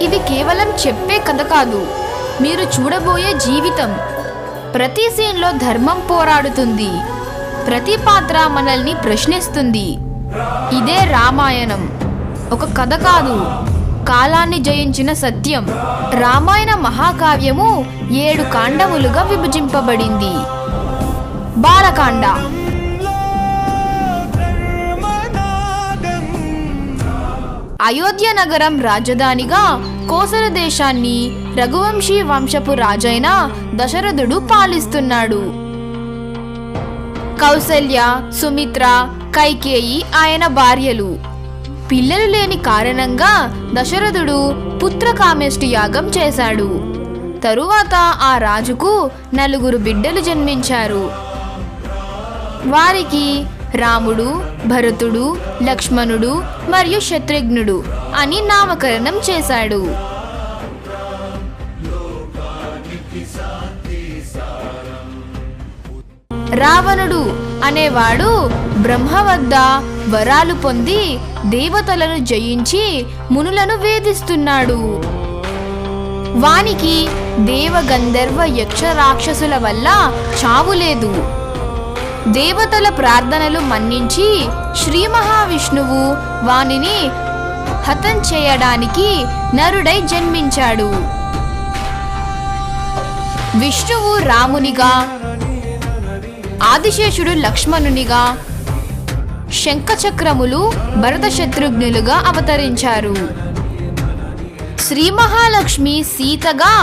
ఇది కేవలం చెప్పే కథ కాదు, మీరు చూడబోయే జీవితం. ప్రతి సీన్లో ధర్మం పోరాడుతుంది, ప్రతి పాత్ర మనల్ని ప్రశ్నిస్తుంది. ఇదే రామాయణం. ఒక కథ కాదు, కాలాన్ని జయించిన సత్యం. రామాయణ మహాకావ్యము 7 కాండములుగా విభజింపబడింది. బాలకాండ. అయోధ్య నగరం రాజధానిగా కోసల దేశాన్ని రఘువంశీ వంశపు రాజైన దశరథుడు పాలిస్తున్నాడు. కౌసల్య, సుమిత్ర, కైకేయి ఆయన భార్యలు. పిల్లలు లేని కారణంగా దశరథుడు పుత్రకామేష్టి యాగం చేశాడు. తరువాత ఆ రాజుకు 4 బిడ్డలు జన్మించారు. వారికి రాముడు, భరతుడు, లక్ష్మణుడు మరియు శత్రుఘ్నుడు అని నామకరణం చేశాడు. రావణుడు అనేవాడు బ్రహ్మ వద్ద వరాలు పొంది దేవతలను జయించి మునులను వేధిస్తున్నాడు. వానికి దేవ గంధర్వ యక్ష రాక్షసుల వల్ల చావు లేదు. దేవతల ప్రార్థనలు మన్నించి శ్రీ మహావిష్ణువు వానిని హతం చేయడానికి నరుడై జన్మించాడు. విష్ణువు రామునిగా, ఆదిశేషుడు లక్ష్మణునిగా, శంఖచక్రములు భరత శత్రుఘ్నులుగా అవతరించారు. శ్రీ మహాలక్ష్మి సీతగా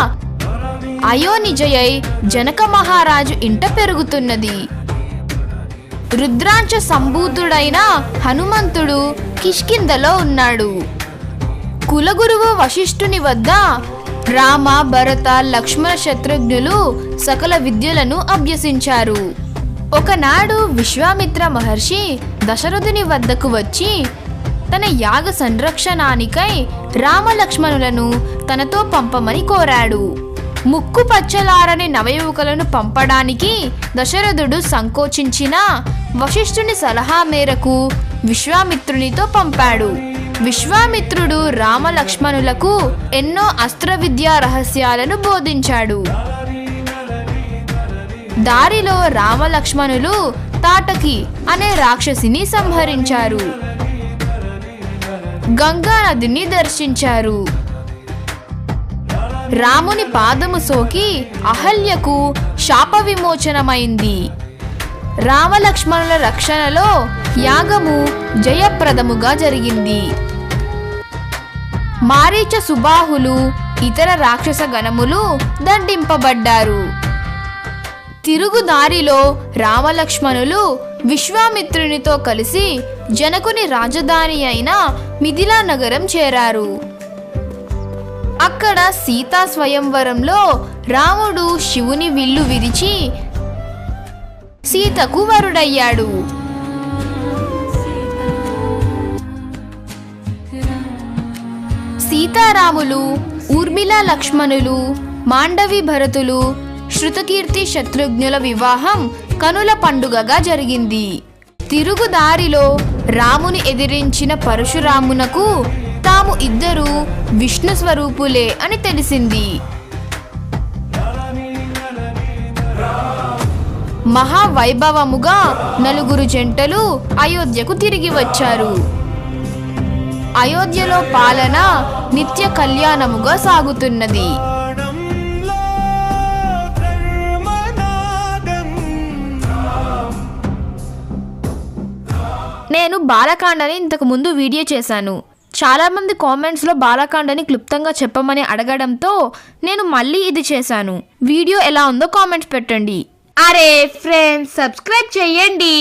అయోనిజయై జనక మహారాజు ఇంట పెరుగుతున్నది. రుద్రాంశ సంభూతుడైన హనుమంతుడు కిష్కింధలో ఉన్నాడు. కులగురువు వశిష్ఠుని వద్ద రామ, భరత, లక్ష్మణ శత్రుఘ్నులు సకల విద్యలను అభ్యసించారు. ఒకనాడు విశ్వామిత్ర మహర్షి దశరథుని వద్దకు వచ్చి తన యాగ సంరక్షణానికై రామలక్ష్మణులను తనతో పంపమని కోరాడు. ముక్కు పచ్చలారని నవయువకులను పంపడానికి దశరథుడు సంకోచించిన వశిష్ఠుని సలహా మేరకు విశ్వామిత్రునితో పంపాడు. విశ్వామిత్రుడు రామలక్ష్మణులకు ఎన్నో అస్త్ర విద్యా రహస్యాలను బోధించాడు. దారిలో రామలక్ష్మణులు తాటకి అనే రాక్షసిని సంహరించారు. గంగా నదిని దర్శించారు. రాముని పాదము సోకి అహల్యకు శాప విమోచనమైంది. రామలక్ష్మణుల రక్షణలో యాగము జయప్రదముగా జరిగింది. మారీచ, సుబాహులు ఇతర రాక్షస గణములు దండింపబడ్డారు. తిరుగుదారిలో రామలక్ష్మణులు విశ్వామిత్రునితో కలిసి జనకుని రాజధాని అయిన మిథిలా నగరం చేరారు. అక్కడ సీతా స్వయంవరంలో రాముడు శివుని విల్లు విరిచి సీతకు వరుడయ్యాడు. సీతారాములు, ఊర్మిళ లక్ష్మణులు, మాండవి భరతులు, శృతకీర్తి శత్రుఘ్నుల వివాహం కనుల పండుగగా జరిగింది. తిరుగుదారిలో రాముని ఎదిరించిన పరశురామునకు తాము ఇద్దరు విష్ణు స్వరూపులే అని తెలిసింది. మహావైభవముగా 4 జంటలు అయోధ్యకు తిరిగి వచ్చారు. అయోధ్యలో పాలన నిత్య కళ్యాణముగా సాగుతున్నది. నేను బాలకాండని ఇంతకు ముందు వీడియో చేశాను. చాలామంది కామెంట్స్లో బాలకాండని క్లుప్తంగా చెప్పమని అడగడంతో నేను మళ్ళీ ఇది చేశాను. వీడియో ఎలా ఉందో కామెంట్స్ పెట్టండి. అరే ఫ్రెండ్స్, సబ్స్క్రైబ్ చేయండి.